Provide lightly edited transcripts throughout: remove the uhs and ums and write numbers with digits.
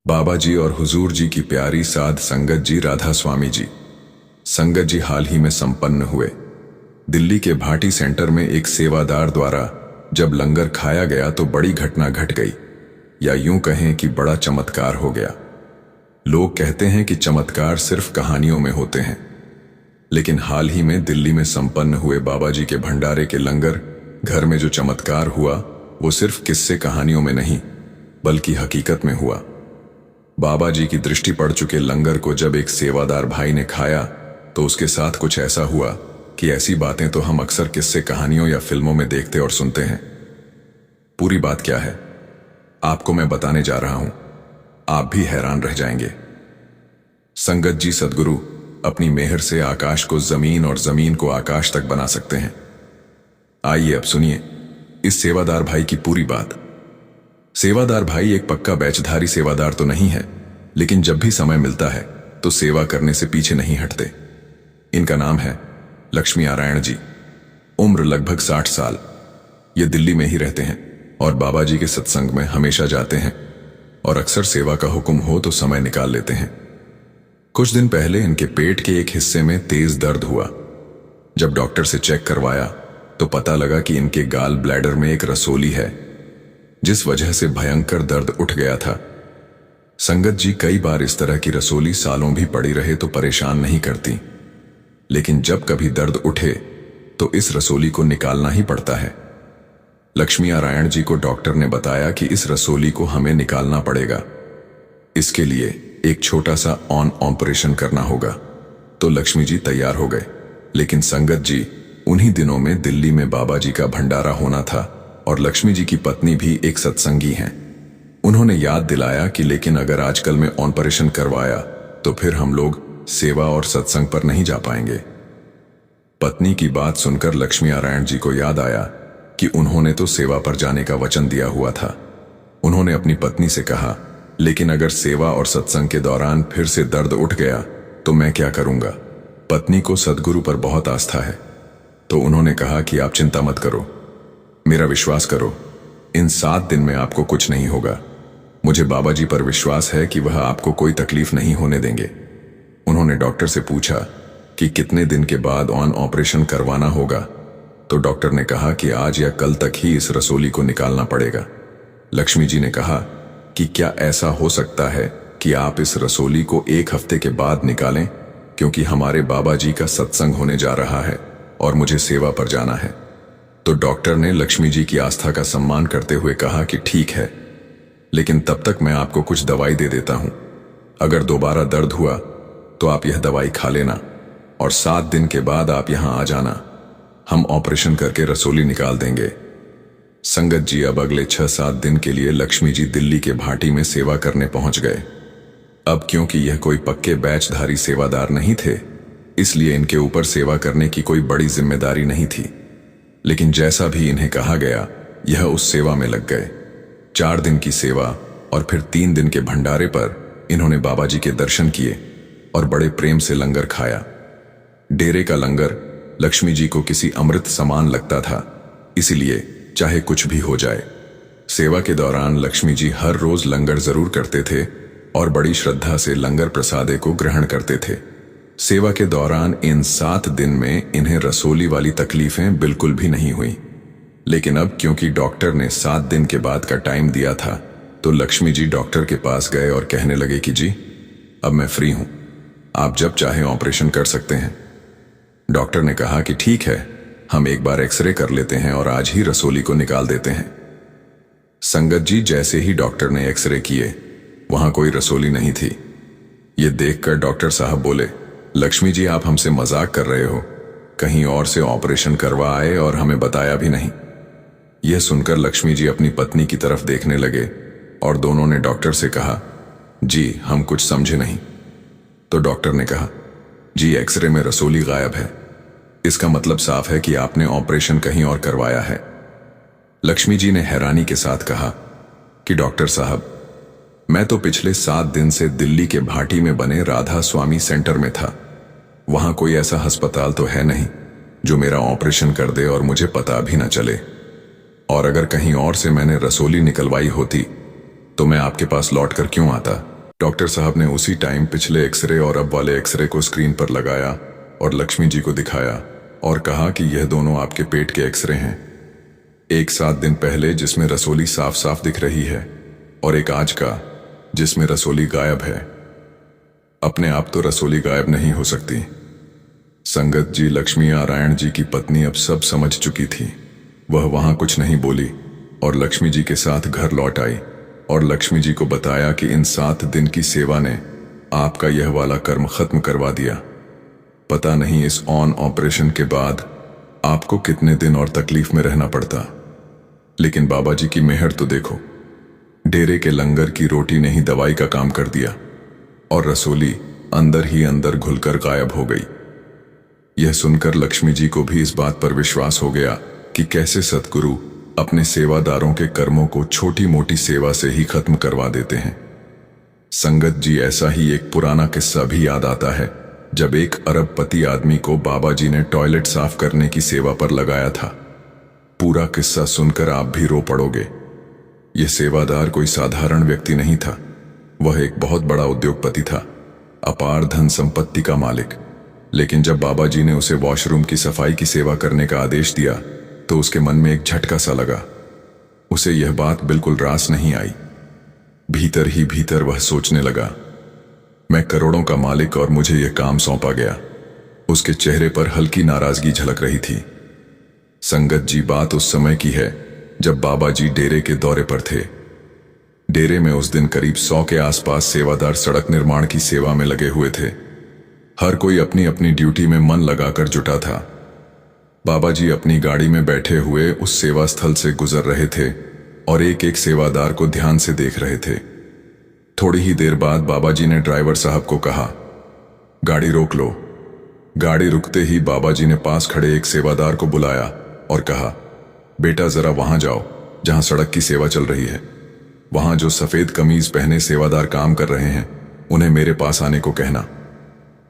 बाबा जी और हुजूर जी की प्यारी साध संगत जी राधा स्वामी जी। संगत जी हाल ही में संपन्न हुए। दिल्ली के भाटी सेंटर में एक सेवादार द्वारा जब लंगर खाया गया तो बड़ी घटना घट गई, या यूं कहें कि बड़ा चमत्कार हो गया। लोग कहते हैं कि चमत्कार सिर्फ कहानियों में होते हैं, लेकिन हाल ही में दिल्ली में संपन्न हुए बाबा जी के भंडारे के लंगर घर में जो चमत्कार हुआ वो सिर्फ किस्से कहानियों में नहीं बल्कि हकीकत में हुआ। बाबा जी की दृष्टि पड़ चुके लंगर को जब एक सेवादार भाई ने खाया तो उसके साथ कुछ ऐसा हुआ कि ऐसी बातें तो हम अक्सर किस्से कहानियों या फिल्मों में देखते और सुनते हैं। पूरी बात क्या है आपको मैं बताने जा रहा हूं, आप भी हैरान रह जाएंगे। संगत जी सद्गुरु अपनी मेहर से आकाश को जमीन और जमीन को आकाश तक बना सकते हैं। आइए अब सुनिए इस सेवादार भाई की पूरी बात। सेवादार भाई एक पक्का बैचधारी सेवादार तो नहीं है, लेकिन जब भी समय मिलता है तो सेवा करने से पीछे नहीं हटते। इनका नाम है लक्ष्मी नारायण जी। उम्र लगभग 60 साल। ये दिल्ली में ही रहते हैं और बाबा जी के सत्संग में हमेशा जाते हैं और अक्सर सेवा का हुक्म हो तो समय निकाल लेते हैं। कुछ दिन पहले इनके पेट के एक हिस्से में तेज दर्द हुआ। जब डॉक्टर से चेक करवाया तो पता लगा कि इनके गाल ब्लैडर में एक रसोली है, जिस वजह से भयंकर दर्द उठ गया था। संगत जी कई बार इस तरह की रसोली सालों भी पड़ी रहे तो परेशान नहीं करती, लेकिन जब कभी दर्द उठे तो इस रसोली को निकालना ही पड़ता है। लक्ष्मी नारायण जी को डॉक्टर ने बताया कि इस रसोली को हमें निकालना पड़ेगा। इसके लिए एक छोटा सा ऑपरेशन करना होगा। तो लक्ष्मी जी तैयार हो गए, लेकिन संगत जी उन्हीं दिनों में दिल्ली में बाबा जी का भंडारा होना था और लक्ष्मी जी की पत्नी भी एक सत्संगी हैं। उन्होंने याद दिलाया कि लेकिन अगर आजकल में ऑपरेशन करवाया तो फिर हम लोग सेवा और सत्संग पर नहीं जा पाएंगे। पत्नी की बात सुनकर लक्ष्मी नारायण जी को याद आया कि उन्होंने तो सेवा पर जाने का वचन दिया हुआ था। उन्होंने अपनी पत्नी से कहा, लेकिन अगर सेवा और सत्संग के दौरान फिर से दर्द उठ गया तो मैं क्या करूंगा। पत्नी को सद्गुरु पर बहुत आस्था है, तो उन्होंने कहा कि आप चिंता मत करो, मेरा विश्वास करो, इन 7 दिन में आपको कुछ नहीं होगा। मुझे बाबा जी पर विश्वास है कि वह आपको कोई तकलीफ नहीं होने देंगे। उन्होंने डॉक्टर से पूछा कि कितने दिन के बाद ऑपरेशन करवाना होगा, तो डॉक्टर ने कहा कि आज या कल तक ही इस रसोली को निकालना पड़ेगा। लक्ष्मी जी ने कहा कि क्या ऐसा हो सकता है कि आप इस रसोली को 1 हफ्ते के बाद निकालें, क्योंकि हमारे बाबा जी का सत्संग होने जा रहा है और मुझे सेवा पर जाना है। तो डॉक्टर ने लक्ष्मी जी की आस्था का सम्मान करते हुए कहा कि ठीक है, लेकिन तब तक मैं आपको कुछ दवाई दे देता हूं। अगर दोबारा दर्द हुआ तो आप यह दवाई खा लेना और 7 दिन के बाद आप यहां आ जाना। हम ऑपरेशन करके रसोली निकाल देंगे। संगत जी अब अगले 6-7 दिन के लिए लक्ष्मी जी दिल्ली के भाटी में सेवा करने पहुंच गए। अब क्योंकि यह कोई पक्के बैचधारी सेवादार नहीं थे, इसलिए इनके ऊपर सेवा करने की कोई बड़ी जिम्मेदारी नहीं थी, लेकिन जैसा भी इन्हें कहा गया यह उस सेवा में लग गए। 4 दिन की सेवा और फिर 3 दिन के भंडारे पर इन्होंने बाबा जी के दर्शन किए और बड़े प्रेम से लंगर खाया। डेरे का लंगर लक्ष्मी जी को किसी अमृत समान लगता था, इसीलिए चाहे कुछ भी हो जाए, सेवा के दौरान लक्ष्मी जी हर रोज लंगर जरूर करते थे और बड़ी श्रद्धा से लंगर प्रसादे को ग्रहण करते थे। सेवा के दौरान इन 7 दिन में इन्हें रसोली वाली तकलीफें बिल्कुल भी नहीं हुई, लेकिन अब क्योंकि डॉक्टर ने 7 दिन के बाद का टाइम दिया था तो लक्ष्मी जी डॉक्टर के पास गए और कहने लगे कि जी अब मैं फ्री हूं, आप जब चाहे ऑपरेशन कर सकते हैं। डॉक्टर ने कहा कि ठीक है, हम एक बार एक्सरे कर लेते हैं और आज ही रसोली को निकाल देते हैं। संगत जी जैसे ही डॉक्टर ने एक्सरे किए वहां कोई रसोली नहीं थी। ये देखकर डॉक्टर साहब बोले, लक्ष्मी जी आप हमसे मजाक कर रहे हो, कहीं और से ऑपरेशन करवा आए और हमें बताया भी नहीं। यह सुनकर लक्ष्मी जी अपनी पत्नी की तरफ देखने लगे और दोनों ने डॉक्टर से कहा, जी हम कुछ समझे नहीं। तो डॉक्टर ने कहा, जी एक्सरे में रसोली गायब है, इसका मतलब साफ है कि आपने ऑपरेशन कहीं और करवाया है। लक्ष्मी जी ने हैरानी के साथ कहा कि डॉक्टर साहब मैं तो पिछले 7 दिन से दिल्ली के भाटी में बने राधा स्वामी सेंटर में था। वहां कोई ऐसा अस्पताल तो है नहीं जो मेरा ऑपरेशन कर दे और मुझे पता भी ना चले। और अगर कहीं और से मैंने रसोली निकलवाई होती तो मैं आपके पास लौट कर क्यों आता। डॉक्टर साहब ने उसी टाइम पिछले एक्सरे और अब वाले एक्सरे को स्क्रीन पर लगाया और लक्ष्मी जी को दिखाया और कहा कि यह दोनों आपके पेट के एक्सरे हैं। एक 7 दिन पहले जिसमें रसोली साफ साफ दिख रही है और एक आज का जिसमें रसोली गायब है। अपने आप तो रसोली गायब नहीं हो सकती। संगत जी लक्ष्मी नारायण जी की पत्नी अब सब समझ चुकी थी। वह वहां कुछ नहीं बोली और लक्ष्मी जी के साथ घर लौट आई और लक्ष्मी जी को बताया कि इन 7 दिन की सेवा ने आपका यह वाला कर्म खत्म करवा दिया। पता नहीं इस ऑन ऑपरेशन के बाद आपको कितने दिन और तकलीफ में रहना पड़ता, लेकिन बाबा जी की मेहर तो देखो। डेरे के लंगर की रोटी ने ही दवाई का काम कर दिया और रसोली अंदर ही अंदर घुलकर गायब हो गई। यह सुनकर लक्ष्मी जी को भी इस बात पर विश्वास हो गया कि कैसे सतगुरु अपने सेवादारों के कर्मों को छोटी मोटी सेवा से ही खत्म करवा देते हैं। संगत जी ऐसा ही एक पुराना किस्सा भी याद आता है, जब एक अरबपति आदमी को बाबा जी ने टॉयलेट साफ करने की सेवा पर लगाया था। पूरा किस्सा सुनकर आप भी रो पड़ोगे। यह सेवादार कोई साधारण व्यक्ति नहीं था, वह एक बहुत बड़ा उद्योगपति था, अपार धन संपत्ति का मालिक। लेकिन जब बाबा जी ने उसे वॉशरूम की सफाई की सेवा करने का आदेश दिया तो उसके मन में एक झटका सा लगा। उसे यह बात बिल्कुल रास नहीं आई। भीतर ही भीतर वह सोचने लगा, मैं करोड़ों का मालिक और मुझे यह काम सौंपा गया। उसके चेहरे पर हल्की नाराजगी झलक रही थी। संगत जी बात उस समय की है जब बाबा जी डेरे के दौरे पर थे। डेरे में उस दिन करीब 100 के आसपास सेवादार सड़क निर्माण की सेवा में लगे हुए थे। हर कोई अपनी अपनी ड्यूटी में मन लगाकर जुटा था। बाबा जी अपनी गाड़ी में बैठे हुए उस सेवा स्थल से गुजर रहे थे और एक एक सेवादार को ध्यान से देख रहे थे। थोड़ी ही देर बाद बाबा जी ने ड्राइवर साहब को कहा, गाड़ी रोक लो। गाड़ी रुकते ही बाबा जी ने पास खड़े एक सेवादार को बुलाया और कहा, बेटा जरा वहां जाओ जहां सड़क की सेवा चल रही है। वहां जो सफेद कमीज पहने सेवादार काम कर रहे हैं उन्हें मेरे पास आने को कहना।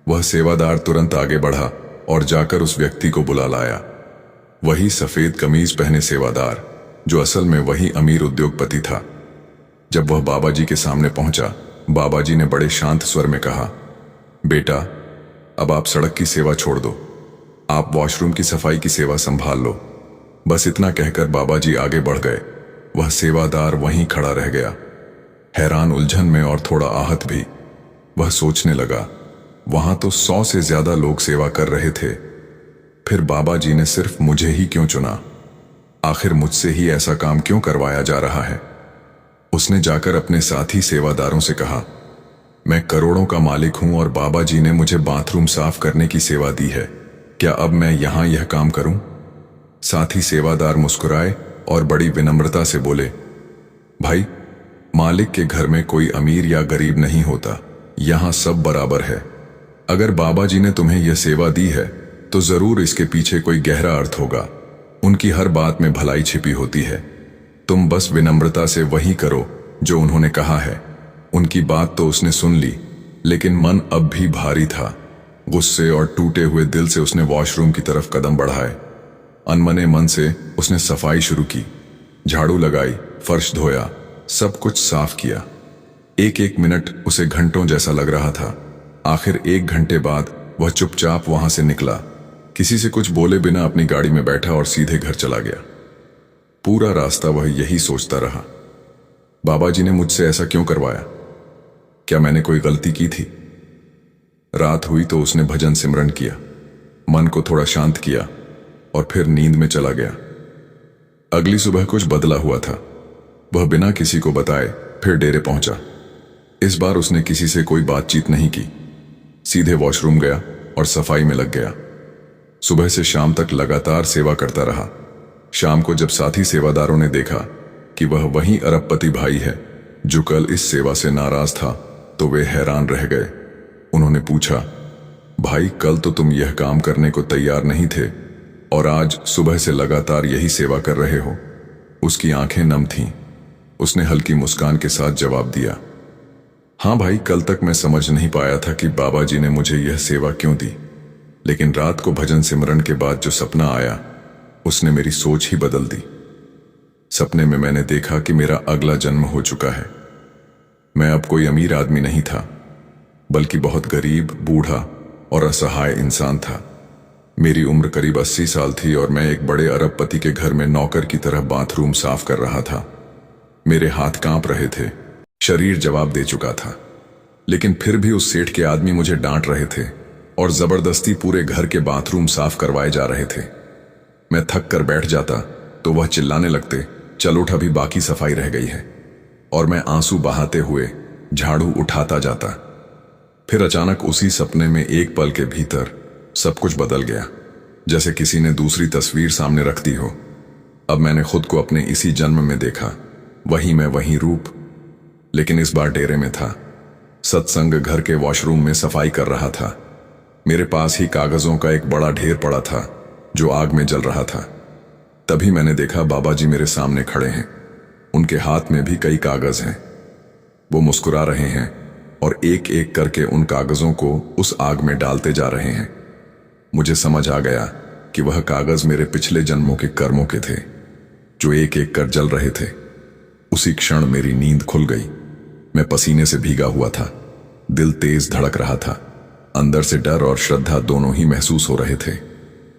वह सेवादार तुरंत आगे बढ़ा और जाकर उस व्यक्ति को बुला लाया। वही सफेद कमीज पहने सेवादार, जो असल में वही अमीर उद्योगपति था। जब वह बाबा जी के सामने पहुंचा, बाबा जी ने बड़े शांत स्वर में कहा, बेटा अब आप सड़क की सेवा छोड़ दो, आप वॉशरूम की सफाई की सेवा संभाल लो। बस इतना कहकर बाबा जी आगे बढ़ गए। वह सेवादार वहीं खड़ा रह गया, हैरान, उलझन में और थोड़ा आहत भी। वह सोचने लगा, वहां तो 100 से ज्यादा लोग सेवा कर रहे थे, फिर बाबा जी ने सिर्फ मुझे ही क्यों चुना? आखिर मुझसे ही ऐसा काम क्यों करवाया जा रहा है? उसने जाकर अपने साथी सेवादारों से कहा, मैं करोड़ों का मालिक हूं और बाबा जी ने मुझे बाथरूम साफ करने की सेवा दी है, क्या अब मैं यहां यह काम करूं? साथी सेवादार मुस्कुराए और बड़ी विनम्रता से बोले, भाई मालिक के घर में कोई अमीर या गरीब नहीं होता, यहां सब बराबर है। अगर बाबा जी ने तुम्हें यह सेवा दी है तो जरूर इसके पीछे कोई गहरा अर्थ होगा। उनकी हर बात में भलाई छिपी होती है। तुम बस विनम्रता से वही करो जो उन्होंने कहा है। उनकी बात तो उसने सुन ली, लेकिन मन अब भी भारी था। गुस्से और टूटे हुए दिल से उसने वॉशरूम की तरफ कदम बढ़ाए। अनमने मन से उसने सफाई शुरू की, झाड़ू लगाई, फर्श धोया, सब कुछ साफ किया। एक एक मिनट उसे घंटों जैसा लग रहा था। आखिर 1 घंटे बाद वह चुपचाप वहां से निकला, किसी से कुछ बोले बिना अपनी गाड़ी में बैठा और सीधे घर चला गया। पूरा रास्ता वह यही सोचता रहा, बाबा जी ने मुझसे ऐसा क्यों करवाया? क्या मैंने कोई गलती की थी? रात हुई तो उसने भजन सिमरन किया, मन को थोड़ा शांत किया और फिर नींद में चला गया। अगली सुबह कुछ बदला हुआ था। वह बिना किसी को बताए फिर डेरे पहुंचा। इस बार उसने किसी से कोई बातचीत नहीं की, सीधे वॉशरूम गया और सफाई में लग गया। सुबह से शाम तक लगातार सेवा करता रहा। शाम को जब साथी सेवादारों ने देखा कि वह वही अरबपति भाई है जो कल इस सेवा से नाराज था, तो वे हैरान रह गए। उन्होंने पूछा, भाई कल तो तुम यह काम करने को तैयार नहीं थे और आज सुबह से लगातार यही सेवा कर रहे हो? उसकी आंखें नम थीं। उसने हल्की मुस्कान के साथ जवाब दिया, हाँ भाई, कल तक मैं समझ नहीं पाया था कि बाबा जी ने मुझे यह सेवा क्यों दी, लेकिन रात को भजन सिमरन के बाद जो सपना आया उसने मेरी सोच ही बदल दी। सपने में मैंने देखा कि मेरा अगला जन्म हो चुका है। मैं अब कोई अमीर आदमी नहीं था, बल्कि बहुत गरीब, बूढ़ा और असहाय इंसान था। मेरी उम्र करीब 80 साल थी और मैं एक बड़े अरबपति के घर में नौकर की तरह बाथरूम साफ कर रहा था। मेरे हाथ कांप रहे थे, शरीर जवाब दे चुका था, लेकिन फिर भी उस सेठ के आदमी मुझे डांट रहे थे और जबरदस्ती पूरे घर के बाथरूम साफ करवाए जा रहे थे। मैं थक कर बैठ जाता तो वह चिल्लाने लगते, चल उठ, अभी बाकी सफाई रह गई है। और मैं आंसू बहाते हुए झाड़ू उठाता जाता। फिर अचानक उसी सपने में एक पल के भीतर सब कुछ बदल गया, जैसे किसी ने दूसरी तस्वीर सामने रख दी हो। अब मैंने खुद को अपने इसी जन्म में देखा, वही मैं, वही रूप, लेकिन इस बार डेरे में था। सत्संग घर के वॉशरूम में सफाई कर रहा था। मेरे पास ही कागजों का एक बड़ा ढेर पड़ा था जो आग में जल रहा था। तभी मैंने देखा बाबा जी मेरे सामने खड़े हैं। उनके हाथ में भी कई कागज हैं। वो मुस्कुरा रहे हैं और एक एक करके उन कागजों को उस आग में डालते जा रहे हैं। मुझे समझ आ गया कि वह कागज मेरे पिछले जन्मों के कर्मों के थे, जो एक एक कर जल रहे थे। उसी क्षण मेरी नींद खुल गई। मैं पसीने से भीगा हुआ था, दिल तेज धड़क रहा था, अंदर से डर और श्रद्धा दोनों ही महसूस हो रहे थे।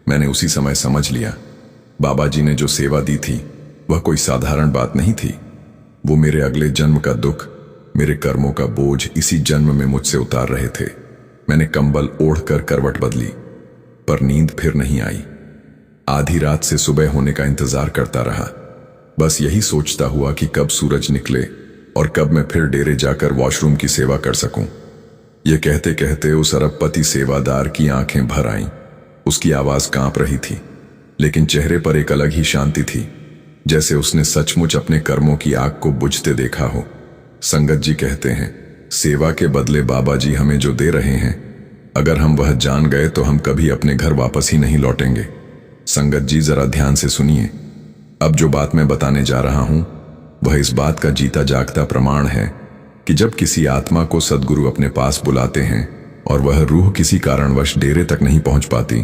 मैंने उसी समय समझ लिया, बाबा जी ने जो सेवा दी थी वह कोई साधारण बात नहीं थी। वो मेरे अगले जन्म का दुख, मेरे कर्मों का बोझ इसी जन्म में मुझसे उतार रहे थे। मैंने कंबल ओढ़कर करवट बदली, पर नींद फिर नहीं आई। आधी रात से सुबह होने का इंतजार करता रहा, बस यही सोचता हुआ कि कब सूरज निकले और कब मैं फिर डेरे जाकर वॉशरूम की सेवा कर सकूं। यह कहते कहते उस अरबपति सेवादार की आंखें भर आईं। उसकी आवाज कांप रही थी, लेकिन चेहरे पर एक अलग ही शांति थी, जैसे उसने सचमुच अपने कर्मों की आग को बुझते देखा हो। संगत जी कहते हैं, सेवा के बदले बाबा जी हमें जो दे रहे हैं, अगर हम वह जान गए तो हम कभी अपने घर वापस ही नहीं लौटेंगे। संगत जी जरा ध्यान से सुनिए। अब जो बात मैं बताने जा रहा हूं वह इस बात का जीता जागता प्रमाण है कि जब किसी आत्मा को सद्गुरु अपने पास बुलाते हैं और वह रूह किसी कारणवश डेरे तक नहीं पहुंच पाती,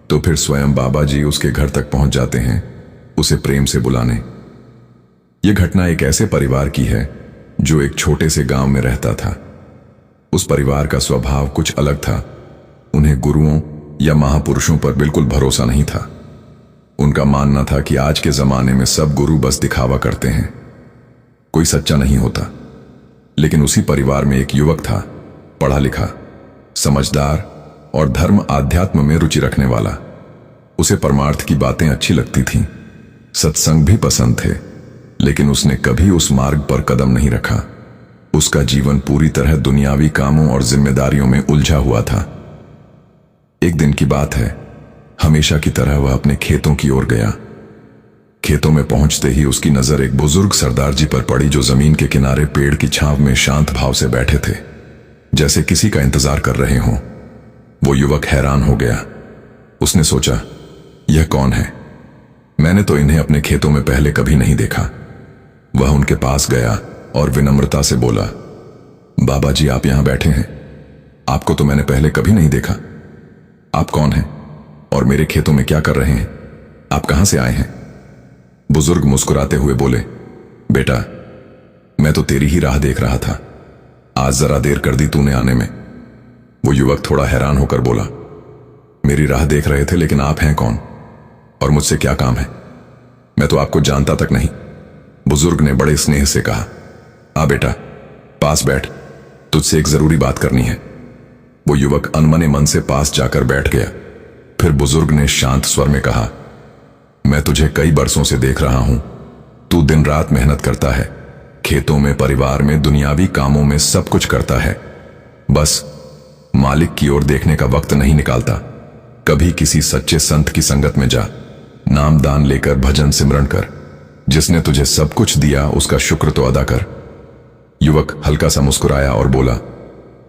तो फिर स्वयं बाबा जी उसके घर तक पहुंच जाते हैं उसे प्रेम से बुलाने। यह घटना एक ऐसे परिवार की है जो एक छोटे से गांव में रहता था। उस परिवार का स्वभाव कुछ अलग था। उन्हें गुरुओं या महापुरुषों पर बिल्कुल भरोसा नहीं था। उनका मानना था कि आज के जमाने में सब गुरु बस दिखावा करते हैं, कोई सच्चा नहीं होता। लेकिन उसी परिवार में एक युवक था, पढ़ा लिखा, समझदार और धर्म आध्यात्म में रुचि रखने वाला। उसे परमार्थ की बातें अच्छी लगती थीं, सत्संग भी पसंद थे, लेकिन उसने कभी उस मार्ग पर कदम नहीं रखा। उसका जीवन पूरी तरह दुनियावी कामों और जिम्मेदारियों में उलझा हुआ था। एक दिन की बात है, हमेशा की तरह वह अपने खेतों की ओर गया। खेतों में पहुंचते ही उसकी नजर एक बुजुर्ग सरदार जी पर पड़ी, जो जमीन के किनारे पेड़ की छांव में शांत भाव से बैठे थे, जैसे किसी का इंतजार कर रहे हों। वो युवक हैरान हो गया। उसने सोचा, यह कौन है? मैंने तो इन्हें अपने खेतों में पहले कभी नहीं देखा। वह उनके पास गया और विनम्रता से बोला, बाबा जी आप यहां बैठे हैं, आपको तो मैंने पहले कभी नहीं देखा। आप कौन हैं और मेरे खेतों में क्या कर रहे हैं? आप कहां से आए हैं? बुजुर्ग मुस्कुराते हुए बोले, बेटा मैं तो तेरी ही राह देख रहा था, आज जरा देर कर दी तूने आने में। वो युवक थोड़ा हैरान होकर बोला, मेरी राह देख रहे थे, लेकिन आप हैं कौन और मुझसे क्या काम है? मैं तो आपको जानता तक नहीं। बुजुर्ग ने बड़े स्नेह से कहा, आ बेटा पास बैठ, तुझसे एक जरूरी बात करनी है। वो युवक अनमने मन से पास जाकर बैठ गया। फिर बुजुर्ग ने शांत स्वर में कहा, मैं तुझे कई बरसों से देख रहा हूं, तू दिन रात मेहनत करता है, खेतों में, परिवार में, दुनियावी कामों में सब कुछ करता है, बस मालिक की ओर देखने का वक्त नहीं निकालता। कभी किसी सच्चे संत की संगत में जा, नाम दान लेकर भजन सिमरन कर, जिसने तुझे सब कुछ दिया उसका शुक्र तो अदा कर। युवक हल्का सा मुस्कुराया और बोला,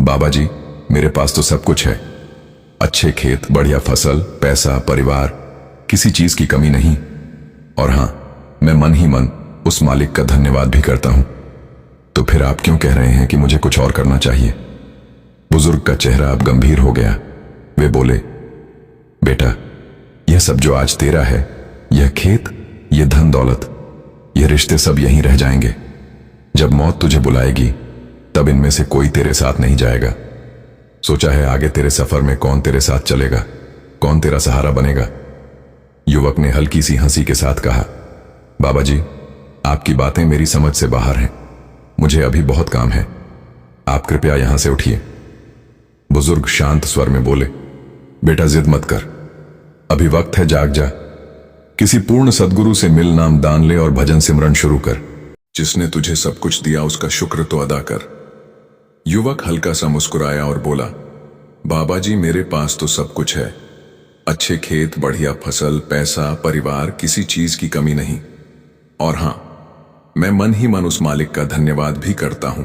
बाबा जी मेरे पास तो सब कुछ है, अच्छे खेत, बढ़िया फसल, पैसा, परिवार, किसी चीज की कमी नहीं। और हां, मैं मन ही मन उस मालिक का धन्यवाद भी करता हूं। तो फिर आप क्यों कह रहे हैं कि मुझे कुछ और करना चाहिए? बुजुर्ग का चेहरा अब गंभीर हो गया। वे बोले, बेटा यह सब जो आज तेरा है, यह खेत, यह धन दौलत, यह रिश्ते सब यहीं रह जाएंगे। जब मौत तुझे बुलाएगी तब इनमें से कोई तेरे साथ नहीं जाएगा। सोचा है आगे तेरे सफर में कौन तेरे साथ चलेगा, कौन तेरा सहारा बनेगा? युवक ने हल्की सी हंसी के साथ कहा, बाबा जी, आपकी बातें मेरी समझ से बाहर हैं। मुझे अभी बहुत काम है, आप कृपया यहां से उठिए। बुजुर्ग शांत स्वर में बोले, बेटा जिद मत कर, अभी वक्त है, जाग जा। किसी पूर्ण सद्गुरु से मिल, नाम दान ले और भजन सिमरन शुरू कर। जिसने तुझे सब कुछ दिया उसका शुक्र तो अदा कर। युवक हल्का सा मुस्कुराया और बोला, बाबा जी, मेरे पास तो सब कुछ है, अच्छे खेत, बढ़िया फसल, पैसा, परिवार, किसी चीज की कमी नहीं। और हां, मैं मन ही मन उस मालिक का धन्यवाद भी करता हूं।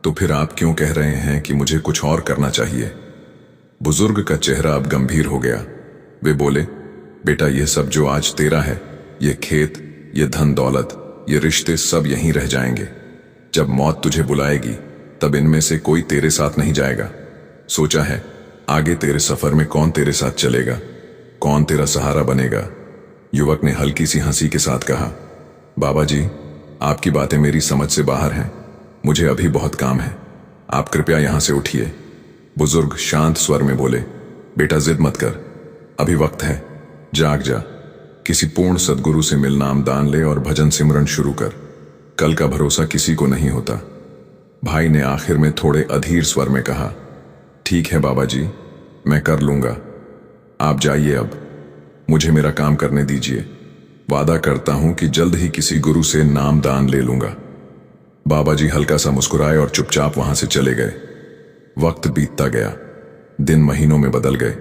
तो फिर आप क्यों कह रहे हैं कि मुझे कुछ और करना चाहिए? बुजुर्ग का चेहरा अब गंभीर हो गया। वे बोले, बेटा, यह सब जो आज तेरा है, ये खेत, ये धन दौलत, ये रिश्ते, सब यहीं रह जाएंगे। जब मौत तुझे बुलाएगी तब इनमें से कोई तेरे साथ नहीं जाएगा। सोचा है आगे तेरे सफर में कौन तेरे साथ चलेगा, कौन तेरा सहारा बनेगा? युवक ने हल्की सी हंसी के साथ कहा, बाबा जी, आपकी बातें मेरी समझ से बाहर हैं। मुझे अभी बहुत काम है, आप कृपया यहां से उठिए। बुजुर्ग शांत स्वर में बोले, बेटा जिद मत कर, अभी वक्त है, जाग जा। किसी पूर्ण सद्गुरु से मिल, नाम दान ले और भजन सिमरन शुरू कर। कल का भरोसा किसी को नहीं होता। भाई ने आखिर में थोड़े अधीर स्वर में कहा, ठीक है बाबा जी, मैं कर लूंगा। आप जाइए, अब मुझे मेरा काम करने दीजिए। वादा करता हूं कि जल्द ही किसी गुरु से नाम दान ले लूंगा। बाबा जी हल्का सा मुस्कुराए और चुपचाप वहां से चले गए। वक्त बीतता गया, दिन महीनों में बदल गए,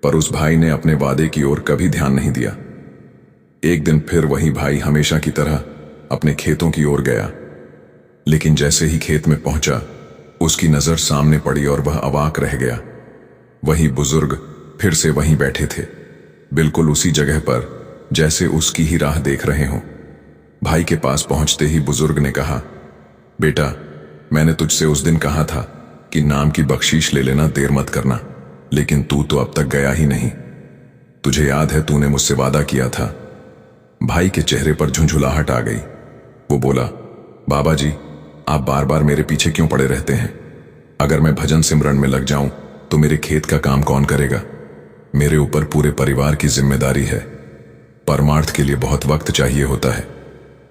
पर उस भाई ने अपने वादे की ओर कभी ध्यान नहीं दिया। एक दिन फिर वही भाई हमेशा की तरह अपने खेतों की ओर गया, लेकिन जैसे ही खेत में पहुंचा, उसकी नजर सामने पड़ी और वह अवाक रह गया। वही बुजुर्ग फिर से वहीं बैठे थे, बिल्कुल उसी जगह पर जैसे उसकी ही राह देख रहे हों। भाई के पास पहुंचते ही बुजुर्ग ने कहा, बेटा, मैंने तुझसे उस दिन कहा था कि नाम की बख्शीश ले लेना, देर मत करना, लेकिन तू तो अब तक गया ही नहीं। तुझे याद है तूने मुझसे वादा किया था? भाई के चेहरे पर झुंझुलाहट आ गई। वो बोला, बाबा जी, आप बार बार मेरे पीछे क्यों पड़े रहते हैं? अगर मैं भजन सिमरन में लग जाऊं तो मेरे खेत का काम कौन करेगा? मेरे ऊपर पूरे परिवार की जिम्मेदारी है। परमार्थ के लिए बहुत वक्त चाहिए होता है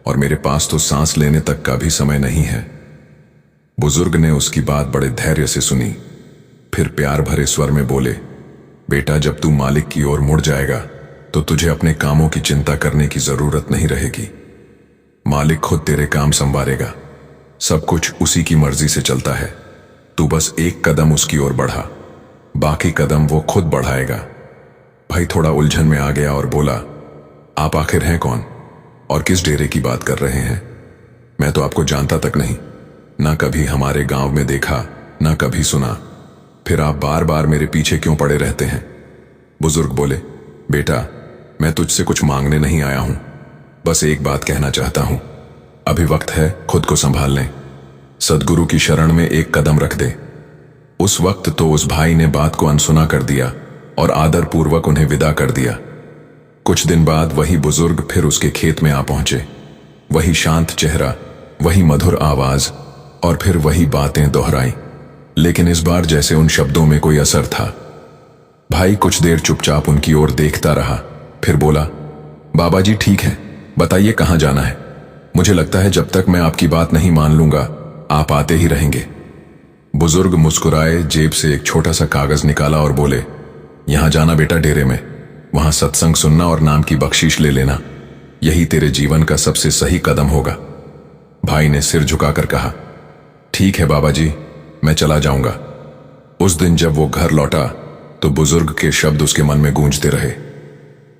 और मेरे पास तो सांस लेने तक का भी समय नहीं है। बुजुर्ग ने उसकी बात बड़े धैर्य से सुनी, फिर प्यार भरे स्वर में बोले, बेटा, जब तू मालिक की ओर मुड़ जाएगा तो तुझे अपने कामों की चिंता करने की जरूरत नहीं रहेगी। मालिक खुद तेरे काम संवारेगा। सब कुछ उसी की मर्जी से चलता है। तू बस एक कदम उसकी ओर बढ़ा, बाकी कदम वो खुद बढ़ाएगा। भाई थोड़ा उलझन में आ गया और बोला, आप आखिर हैं कौन और किस डेरे की बात कर रहे हैं? मैं तो आपको जानता तक नहीं, ना कभी हमारे गांव में देखा, ना कभी सुना। फिर आप बार बार मेरे पीछे क्यों पड़े रहते हैं? बुजुर्ग बोले, बेटा, मैं तुझसे कुछ मांगने नहीं आया हूं, बस एक बात कहना चाहता हूं। अभी वक्त है, खुद को संभाल लें। सद्गुरु की शरण में एक कदम रख दे। उस वक्त तो उस भाई ने बात को अनसुना कर दिया और आदर पूर्वक उन्हें विदा कर दिया। कुछ दिन बाद वही बुजुर्ग फिर उसके खेत में आ पहुंचे। वही शांत चेहरा, वही मधुर आवाज और फिर वही बातें दोहराई, लेकिन इस बार जैसे उन शब्दों में कोई असर था। भाई कुछ देर चुपचाप उनकी ओर देखता रहा, फिर बोला, बाबा जी, ठीक है, बताइए कहां जाना है। मुझे लगता है जब तक मैं आपकी बात नहीं मान लूंगा आप आते ही रहेंगे। बुजुर्ग मुस्कुराए, जेब से एक छोटा सा कागज निकाला और बोले, यहां जाना बेटा, डेरे में। वहां सत्संग सुनना और नाम की बख्शीश ले लेना। यही तेरे जीवन का सबसे सही कदम होगा। भाई ने सिर झुकाकर कहा, ठीक है बाबा जी, मैं चला जाऊंगा। उस दिन जब वो घर लौटा तो बुजुर्ग के शब्द उसके मन में गूंजते रहे।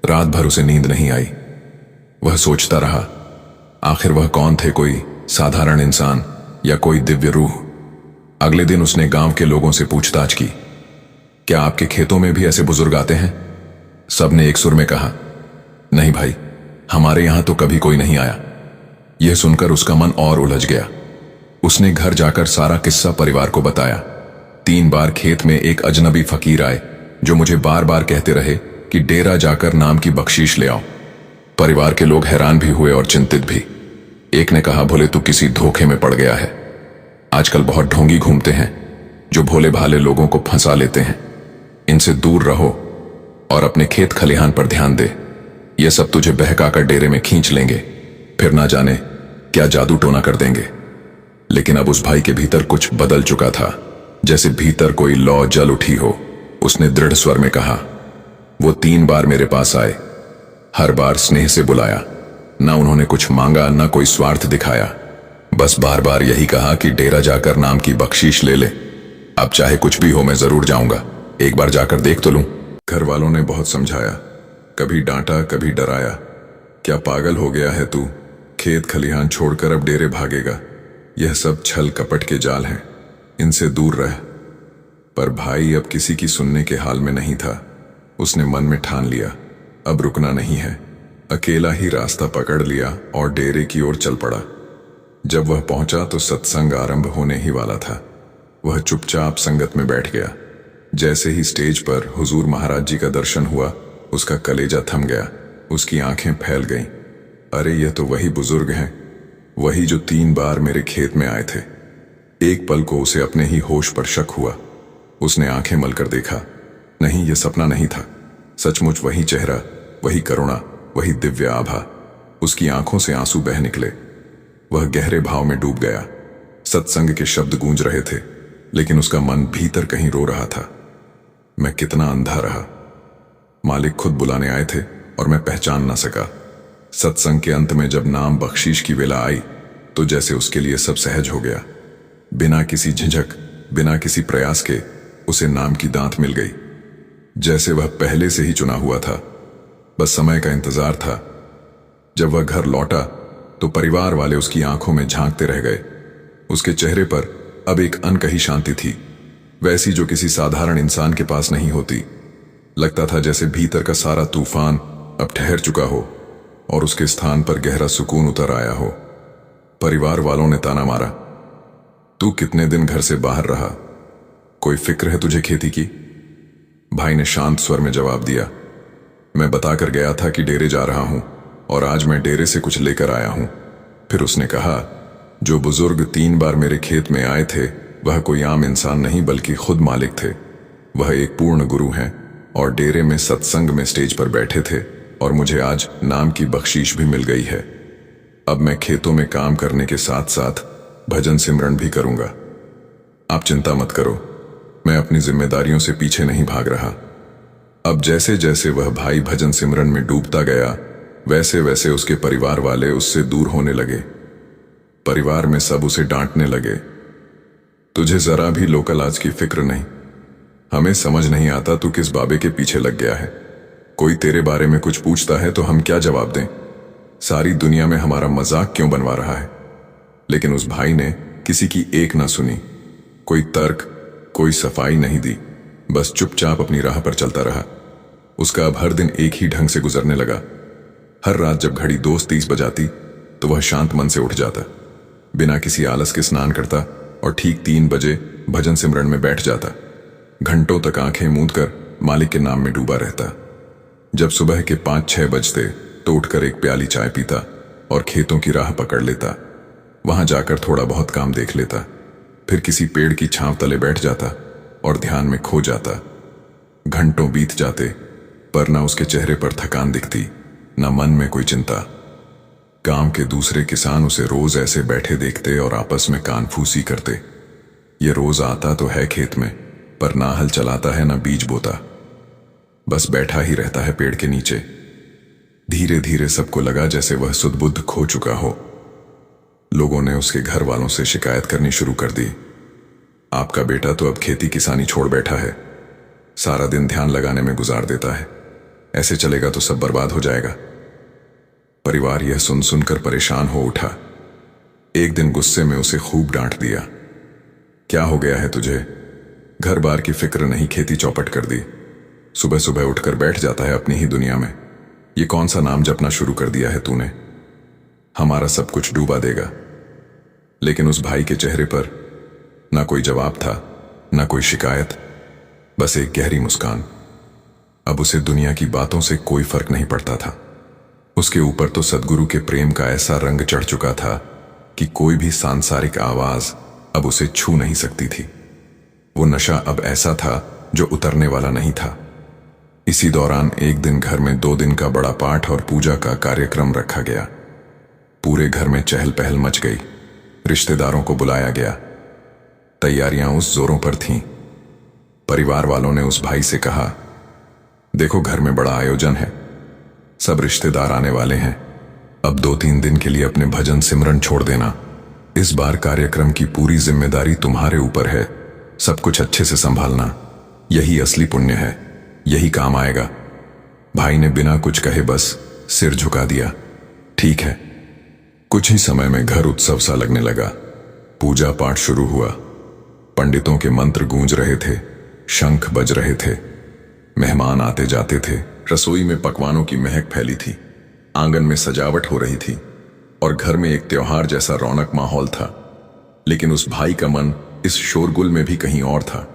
रात भर उसे नींद नहीं आई। वह सोचता रहा, आखिर वह कौन थे, कोई साधारण इंसान या कोई दिव्य रूह? अगले दिन उसने गांव के लोगों से पूछताछ की, क्या आपके खेतों में भी ऐसे बुजुर्ग आते हैं? सबने एक सुर में कहा, नहीं भाई, हमारे यहां तो कभी कोई नहीं आया। यह सुनकर उसका मन और उलझ गया। उसने घर जाकर सारा किस्सा परिवार को बताया। 3 बार खेत में एक अजनबी फकीर आए जो मुझे बार बार कहते रहे कि डेरा जाकर नाम की बख्शीश ले आओ। परिवार के लोग हैरान भी हुए और चिंतित भी। एक ने कहा, भोले तू किसी धोखे में पड़ गया है। आजकल बहुत ढोंगी घूमते हैं जो भोले भाले लोगों को फंसा लेते हैं। इनसे दूर रहो और अपने खेत खलिहान पर ध्यान दे। ये सब तुझे बहकाकर डेरे में खींच लेंगे, फिर ना जाने क्या जादू टोना कर देंगे। लेकिन अब उस भाई के भीतर कुछ बदल चुका था, जैसे भीतर कोई लौ जल उठी हो। उसने दृढ़ स्वर में कहा। वो 3 बार मेरे पास आए, हर बार स्नेह से बुलाया। ना उन्होंने कुछ मांगा, ना कोई स्वार्थ दिखाया, बस बार बार यही कहा कि डेरा जाकर नाम की बख्शीश ले ले। अब चाहे कुछ भी हो मैं जरूर जाऊंगा, एक बार जाकर देख तो लूं। घर वालों ने बहुत समझाया, कभी डांटा कभी डराया। क्या पागल हो गया है तू? खेत खलिहान छोड़कर अब डेरे भागेगा? यह सब छल कपट के जाल हैं, इनसे दूर रह। पर भाई अब किसी की सुनने के हाल में नहीं था। उसने मन में ठान लिया, अब रुकना नहीं है। अकेला ही रास्ता पकड़ लिया और डेरे की ओर चल पड़ा। जब वह पहुंचा तो सत्संग आरंभ होने ही वाला था। वह चुपचाप संगत में बैठ गया। जैसे ही स्टेज पर हुजूर महाराज जी का दर्शन हुआ, उसका कलेजा थम गया, उसकी आंखें फैल गईं। अरे ये तो वही बुजुर्ग हैं, वही जो 3 बार मेरे खेत में आए थे। एक पल को उसे अपने ही होश पर शक हुआ। उसने आंखें मलकर देखा, नहीं ये सपना नहीं था, सचमुच वही चेहरा, वही करुणा, वही दिव्य आभा। उसकी आंखों से आंसू बह निकले। वह गहरे भाव में डूब गया। सत्संग के शब्द गूंज रहे थे, लेकिन उसका मन भीतर कहीं रो रहा था। मैं कितना अंधा रहा। मालिक खुद बुलाने आए थे और मैं पहचान ना सका। सत्संग के अंत में जब नाम बख्शीश की वेला आई तो जैसे उसके लिए सब सहज हो गया। बिना किसी झिझक, बिना किसी प्रयास के उसे नाम की दांत मिल गई, जैसे वह पहले से ही चुना हुआ था। बस समय का इंतजार था। जब वह घर लौटा तो परिवार वाले उसकी आंखों में झांकते रह गए। उसके चेहरे पर अब एक अनकही शांति थी, वैसी जो किसी साधारण इंसान के पास नहीं होती। लगता था जैसे भीतर का सारा तूफान अब ठहर चुका हो और उसके स्थान पर गहरा सुकून उतर आया हो। परिवार वालों ने ताना मारा, तू कितने दिन घर से बाहर रहा? कोई फिक्र है तुझे खेती की? भाई ने शांत स्वर में जवाब दिया, मैं बताकर गया था कि डेरे जा रहा हूं और आज मैं डेरे से कुछ लेकर आया हूं। फिर उसने कहा, जो बुजुर्ग 3 बार मेरे खेत में आए थे वह कोई आम इंसान नहीं बल्कि खुद मालिक थे। वह एक पूर्ण गुरु हैं और डेरे में सत्संग में स्टेज पर बैठे थे और मुझे आज नाम की बख्शीश भी मिल गई है। अब मैं खेतों में काम करने के साथ साथ भजन सिमरन भी करूंगा। आप चिंता मत करो, मैं अपनी जिम्मेदारियों से पीछे नहीं भाग रहा। अब जैसे जैसे वह भाई भजन सिमरन में डूबता गया, वैसे वैसे उसके परिवार वाले उससे दूर होने लगे। परिवार में सब उसे डांटने लगे, तुझे जरा भी लोकल आज की फिक्र नहीं। हमें समझ नहीं आता तू किस बाबे के पीछे लग गया है। कोई तेरे बारे में कुछ पूछता है तो हम क्या जवाब दें? सारी दुनिया में हमारा मजाक क्यों बनवा रहा है? लेकिन उस भाई ने किसी की एक ना सुनी। कोई तर्क, कोई सफाई नहीं दी, बस चुपचाप अपनी राह पर चलता रहा। उसका अब हर दिन एक ही ढंग से गुजरने लगा। हर रात जब घड़ी 2:30 बजाती तो वह शांत मन से उठ जाता, बिना किसी आलस के स्नान करता और ठीक 3 बजे भजन सिमरन में बैठ जाता। घंटों तक आंखें मूंदकर मालिक के नाम में डूबा रहता। जब सुबह के 5-6 बजते तो उठकर एक प्याली चाय पीता और खेतों की राह पकड़ लेता। वहां जाकर थोड़ा बहुत काम देख लेता, फिर किसी पेड़ की छांव तले बैठ जाता और ध्यान में खो जाता। घंटों बीत जाते पर न उसके चेहरे पर थकान दिखती, न मन में कोई चिंता। गांव के दूसरे किसान उसे रोज ऐसे बैठे देखते और आपस में कानफूसी करते। ये रोज आता तो है खेत में, पर ना हल चलाता है ना बीज बोता, बस बैठा ही रहता है पेड़ के नीचे। धीरे धीरे सबको लगा जैसे वह सुध-बुध खो चुका हो। लोगों ने उसके घर वालों से शिकायत करनी शुरू कर दी, आपका बेटा तो अब खेती किसानी छोड़ बैठा है, सारा दिन ध्यान लगाने में गुजार देता है, ऐसे चलेगा तो सब बर्बाद हो जाएगा। परिवार यह सुन सुनकर परेशान हो उठा। एक दिन गुस्से में उसे खूब डांट दिया, क्या हो गया है तुझे? घर बार की फिक्र नहीं, खेती चौपट कर दी। सुबह सुबह उठकर बैठ जाता है अपनी ही दुनिया में। ये कौन सा नाम जपना शुरू कर दिया है तूने? हमारा सब कुछ डूबा देगा। लेकिन उस भाई के चेहरे पर ना कोई जवाब था, ना कोई शिकायत, बस एक गहरी मुस्कान। अब उसे दुनिया की बातों से कोई फर्क नहीं पड़ता था। उसके ऊपर तो सद्गुरु के प्रेम का ऐसा रंग चढ़ चुका था कि कोई भी सांसारिक आवाज अब उसे छू नहीं सकती थी। वो नशा अब ऐसा था जो उतरने वाला नहीं था। इसी दौरान एक दिन घर में 2 दिन का बड़ा पाठ और पूजा का कार्यक्रम रखा गया। पूरे घर में चहल पहल मच गई। रिश्तेदारों को बुलाया गया। तैयारियां उस जोरों पर थीं। परिवार वालों ने उस भाई से कहा, देखो घर में बड़ा आयोजन है, सब रिश्तेदार आने वाले हैं, अब 2-3 दिन के लिए अपने भजन सिमरन छोड़ देना। इस बार कार्यक्रम की पूरी जिम्मेदारी तुम्हारे ऊपर है, सब कुछ अच्छे से संभालना, यही असली पुण्य है, यही काम आएगा। भाई ने बिना कुछ कहे बस सिर झुका दिया। ठीक है। कुछ ही समय में घर उत्सव सा लगने लगा। पूजा पाठ शुरू हुआ। पंडितों के मंत्र गूंज रहे थे, शंख बज रहे थे, मेहमान आते जाते थे। रसोई में पकवानों की महक फैली थी, आंगन में सजावट हो रही थी और घर में एक त्योहार जैसा रौनक माहौल था। लेकिन उस भाई का मन इस शोरगुल में भी कहीं और था।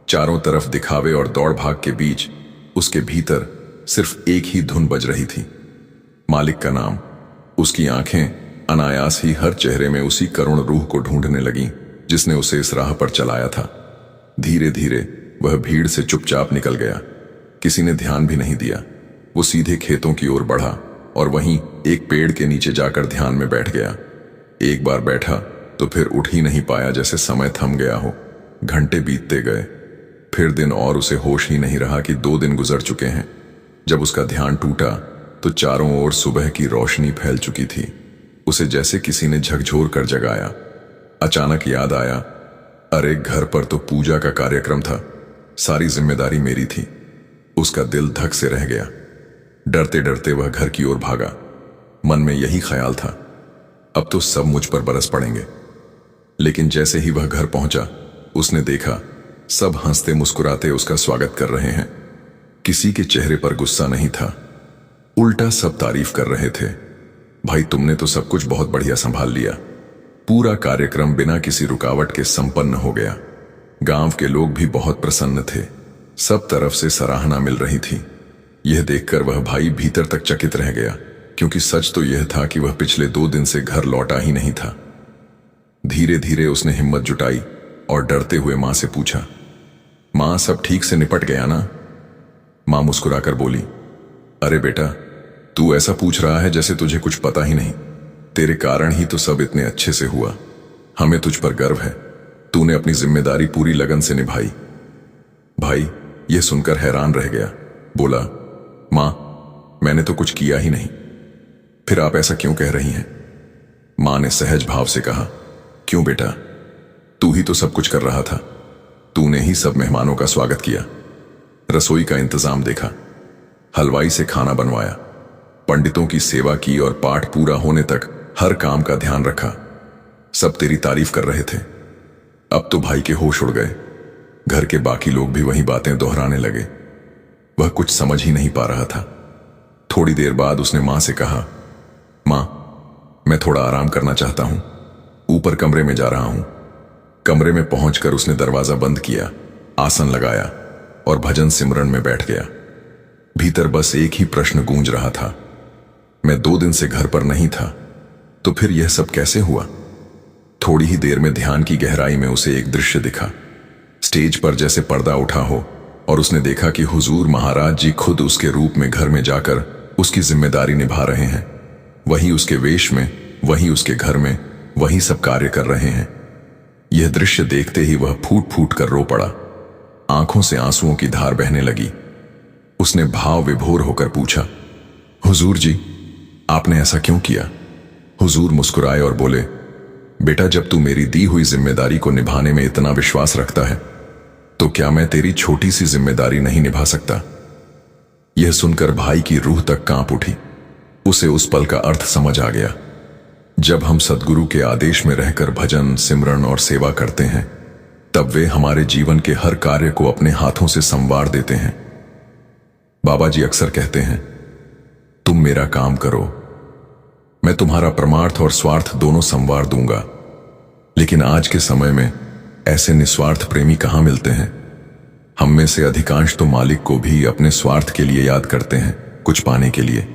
चारों तरफ दिखावे और दौड़ भाग के बीच उसके भीतर सिर्फ एक ही धुन बज रही थी, मालिक का नाम। उसकी आंखें अनायास ही हर चेहरे में उसी करुण रूह को ढूंढने लगीं जिसने उसे इस राह पर चलाया था। धीरे धीरे वह भीड़ से चुपचाप निकल गया। किसी ने ध्यान भी नहीं दिया। वो सीधे खेतों की ओर बढ़ा और वहीं एक पेड़ के नीचे जाकर ध्यान में बैठ गया। एक बार बैठा तो फिर उठ ही नहीं पाया, जैसे समय थम गया हो। घंटे बीतते गए, फिर दिन, और उसे होश ही नहीं रहा कि 2 दिन गुजर चुके हैं। जब उसका ध्यान टूटा तो चारों ओर सुबह की रोशनी फैल चुकी थी। उसे जैसे किसी ने झकझोर कर जगाया। अचानक याद आया, अरे घर पर तो पूजा का कार्यक्रम था, सारी जिम्मेदारी मेरी थी। उसका दिल धक से रह गया। डरते डरते वह घर की ओर भागा। मन में यही ख्याल था, अब तो सब मुझ पर बरस पड़ेंगे। लेकिन जैसे ही वह घर पहुंचा, उसने देखा सब हंसते मुस्कुराते उसका स्वागत कर रहे हैं। किसी के चेहरे पर गुस्सा नहीं था, उल्टा सब तारीफ कर रहे थे। भाई तुमने तो सब कुछ बहुत बढ़िया संभाल लिया। पूरा कार्यक्रम बिना किसी रुकावट के संपन्न हो गया। गांव के लोग भी बहुत प्रसन्न थे। सब तरफ से सराहना मिल रही थी। यह देखकर वह भाई भीतर तक चकित रह गया, क्योंकि सच तो यह था कि वह पिछले 2 दिन से घर लौटा ही नहीं था। धीरे धीरे उसने हिम्मत जुटाई और डरते हुए मां से पूछा, मां सब ठीक से निपट गया ना? मां मुस्कुराकर बोली, अरे बेटा, तू ऐसा पूछ रहा है जैसे तुझे कुछ पता ही नहीं। तेरे कारण ही तो सब इतने अच्छे से हुआ। हमें तुझ पर गर्व है। तूने अपनी जिम्मेदारी पूरी लगन से निभाई। भाई यह सुनकर हैरान रह गया। बोला, मां, मैंने तो कुछ किया ही नहीं, फिर आप ऐसा क्यों कह रही हैं? मां ने सहज भाव से कहा, क्यों बेटा, तू ही तो सब कुछ कर रहा था। तूने ही सब मेहमानों का स्वागत किया, रसोई का इंतजाम देखा, हलवाई से खाना बनवाया, पंडितों की सेवा की और पाठ पूरा होने तक हर काम का ध्यान रखा। सब तेरी तारीफ कर रहे थे। अब तो भाई के होश उड़ गए। घर के बाकी लोग भी वही बातें दोहराने लगे। वह कुछ समझ ही नहीं पा रहा था। थोड़ी देर बाद उसने मां से कहा, मां, मैं थोड़ा आराम करना चाहता हूं, ऊपर कमरे में जा रहा हूं। कमरे में पहुंचकर उसने दरवाजा बंद किया, आसन लगाया और भजन सिमरन में बैठ गया। भीतर बस एक ही प्रश्न गूंज रहा था, मैं 2 दिन से घर पर नहीं था, तो फिर यह सब कैसे हुआ? थोड़ी ही देर में ध्यान की गहराई में उसे एक दृश्य दिखा। स्टेज पर जैसे पर्दा उठा हो और उसने देखा कि हुजूर महाराज जी खुद उसके रूप में घर में जाकर उसकी जिम्मेदारी निभा रहे हैं। वही उसके वेश में, वही उसके घर में, वही सब कार्य कर रहे हैं। यह दृश्य देखते ही वह फूट फूट कर रो पड़ा। आंखों से आंसुओं की धार बहने लगी। उसने भाव विभोर होकर पूछा, हुजूर जी, आपने ऐसा क्यों किया? हुजूर मुस्कुराए और बोले, बेटा, जब तू मेरी दी हुई जिम्मेदारी को निभाने में इतना विश्वास रखता है, तो क्या मैं तेरी छोटी सी जिम्मेदारी नहीं निभा सकता? यह सुनकर भाई की रूह तक कांप उठी। उसे उस पल का अर्थ समझ आ गया। जब हम सद्गुरु के आदेश में रहकर भजन, सिमरन और सेवा करते हैं, तब वे हमारे जीवन के हर कार्य को अपने हाथों से संवार देते हैं। बाबा जी अक्सर कहते हैं, तुम मेरा काम करो, मैं तुम्हारा परमार्थ और स्वार्थ दोनों संवार दूंगा। लेकिन आज के समय में ऐसे निस्वार्थ प्रेमी कहां मिलते हैं? हम में से अधिकांश तो मालिक को भी अपने स्वार्थ के लिए याद करते हैं, कुछ पाने के लिए।